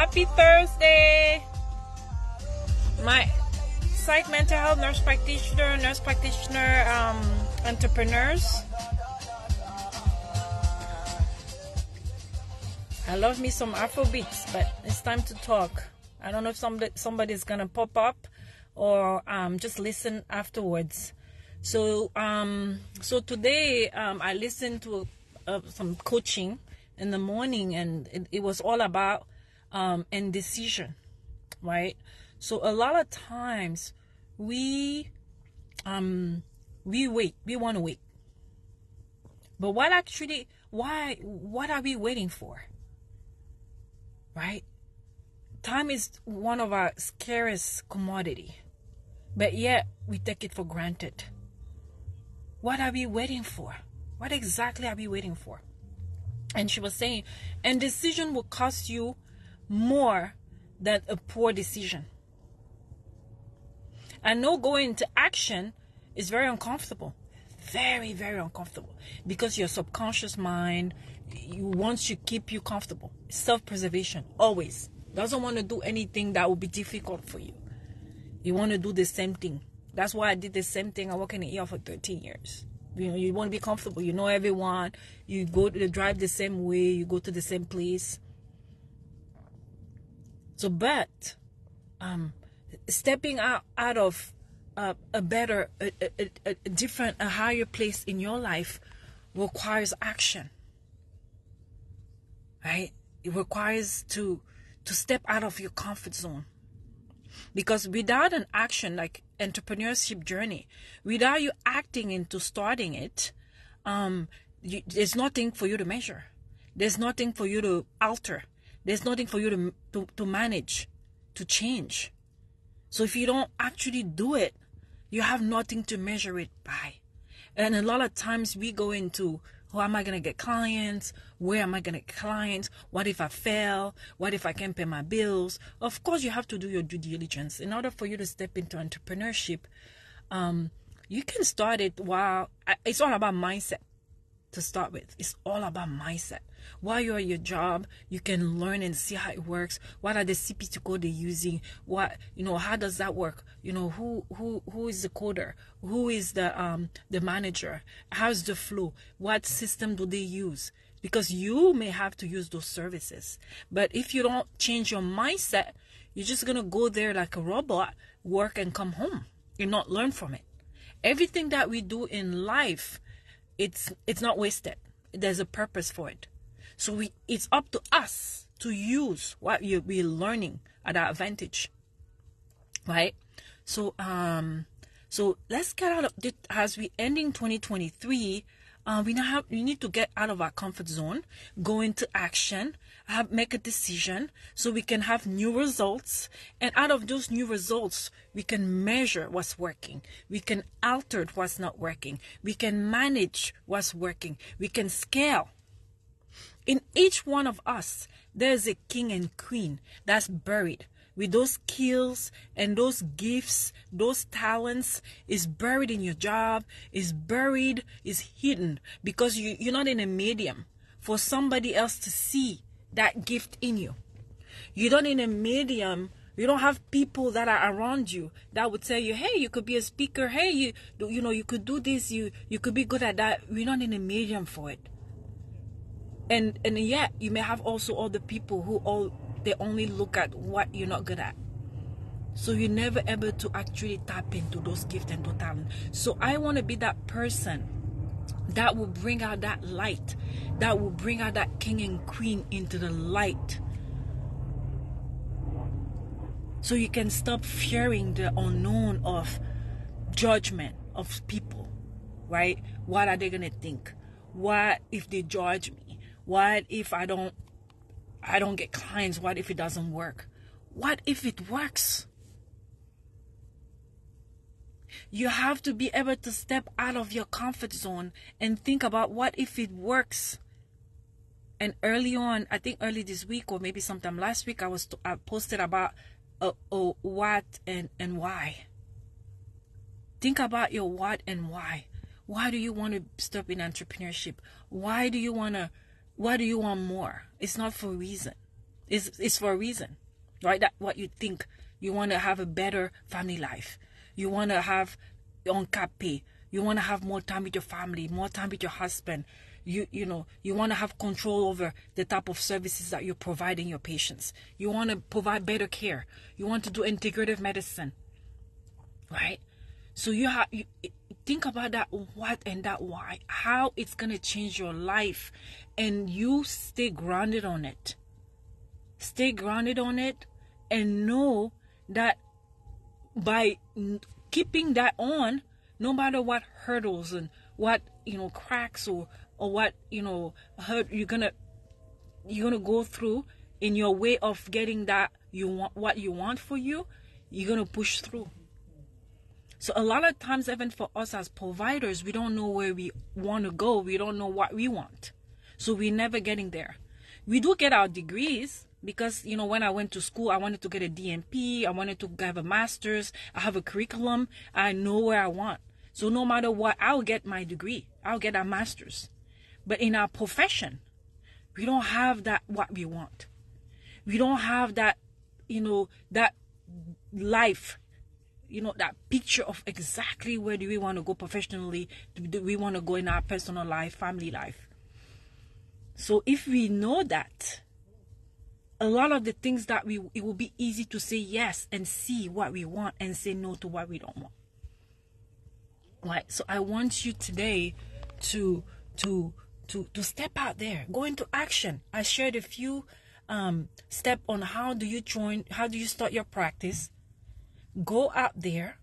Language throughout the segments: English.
Happy Thursday. My psych mental health nurse practitioner, entrepreneurs. I love me some Afrobeats, but it's time to talk. I don't know if somebody's gonna pop up or just listen afterwards. So today I listened to some coaching in the morning, and it was all about indecision, right? So a lot of times we wait, we want to wait, but what are we waiting for, right? Time is one of our scarcest commodity, but yet we take it for granted. What are we waiting for? What exactly are we waiting for? And she was saying, indecision will cost you more than a poor decision. I know going into action is very uncomfortable. Very, very uncomfortable. Because your subconscious mind wants to keep you comfortable. Self-preservation, always. Doesn't want to do anything that will be difficult for you. You want to do the same thing. That's why I did the same thing. I worked in the ER for 13 years. You know, you want to be comfortable. You know everyone. You drive the same way. You go to the same place. So, but stepping out of a better, a different, a higher place in your life requires action. Right? It requires to step out of your comfort zone. Because without an action, like entrepreneurship journey, without you acting into starting it, there's nothing for you to measure. There's nothing for you to alter. There's nothing for you to manage, to change. So if you don't actually do it, you have nothing to measure it by. And a lot of times we go into, how am I going to get clients? Where am I going to get clients? What if I fail? What if I can't pay my bills? Of course, you have to do your due diligence. In order for you to step into entrepreneurship, you can start it while, it's all about mindset to start with. It's all about mindset. While you're at your job, you can learn and see how it works. What are the CPT code they're using? How does that work? Who is the coder? Who is the manager? How's the flow? What system do they use? Because you may have to use those services. But if you don't change your mindset, you're just gonna go there like a robot, work and come home. You're not learn from it. Everything that we do in life, it's not wasted. There's a purpose for it. So it's up to us to use what we're learning at our advantage, right? So let's get out of this as we ending 2023. We need to get out of our comfort zone, go into action, make a decision, so we can have new results. And out of those new results, we can measure what's working. We can alter what's not working. We can manage what's working. We can scale. In each one of us, there's a king and queen that's buried. With those skills and those gifts, those talents, is buried in your job, is hidden, because you're not in a medium for somebody else to see that gift in you. You're not in a medium. You don't have people that are around you that would tell you, hey, you could be a speaker. Hey, you could do this. You could be good at that. We're not in a medium for it. And yet you may have also other people who they only look at what you're not good at. So you're never able to actually tap into those gifts and those talents. So I want to be that person that will bring out that light, that will bring out that king and queen into the light. So you can stop fearing the unknown of judgment of people, right? What are they going to think? What if they judge me? What if I don't get clients? What if it doesn't work? What if it works? You have to be able to step out of your comfort zone and think about what if it works. And early on, I think early this week or maybe sometime last week, I posted about what and why. Think about your what and why. Why do you want to step in entrepreneurship? Why do you want more? It's not for a reason. It's for a reason, right? That what you think. You want to have a better family life. You want to have on-cap pay. You want to have more time with your family, more time with your husband. You want to have control over the type of services that you're providing your patients. You want to provide better care. You want to do integrative medicine, right? So you think about that what and that why, how it's going to change your life, and you stay grounded on it. Stay grounded on it and know that by keeping that on, no matter what hurdles and what cracks or what hurt you're gonna go through in your way of getting that what you want for you, you're gonna push through. So a lot of times, even for us as providers, we don't know where we want to go. We don't know what we want. So we're never getting there. We do get our degrees because, when I went to school, I wanted to get a DNP. I wanted to have a master's. I have a curriculum. I know where I want. So no matter what, I'll get my degree. I'll get a master's. But in our profession, we don't have that what we want. We don't have that, that life, that picture of exactly where do we want to go professionally, do we want to go in our personal life, family life. So if we know that, a lot of the things that it will be easy to say yes and see what we want and say no to what we don't want. Right? So I want you today to step out there, go into action. I shared a few steps on how do you start your practice. Go out there,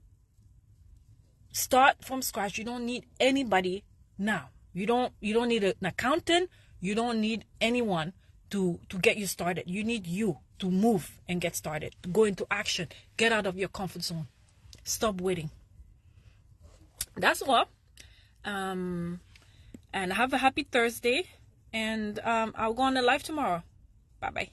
start from scratch. You don't need anybody now. You don't need an accountant. You don't need anyone to get you started. You need you to move and get started, to go into action, get out of your comfort zone. Stop waiting. That's all. And have a happy Thursday. And I'll go on the live tomorrow. Bye-bye.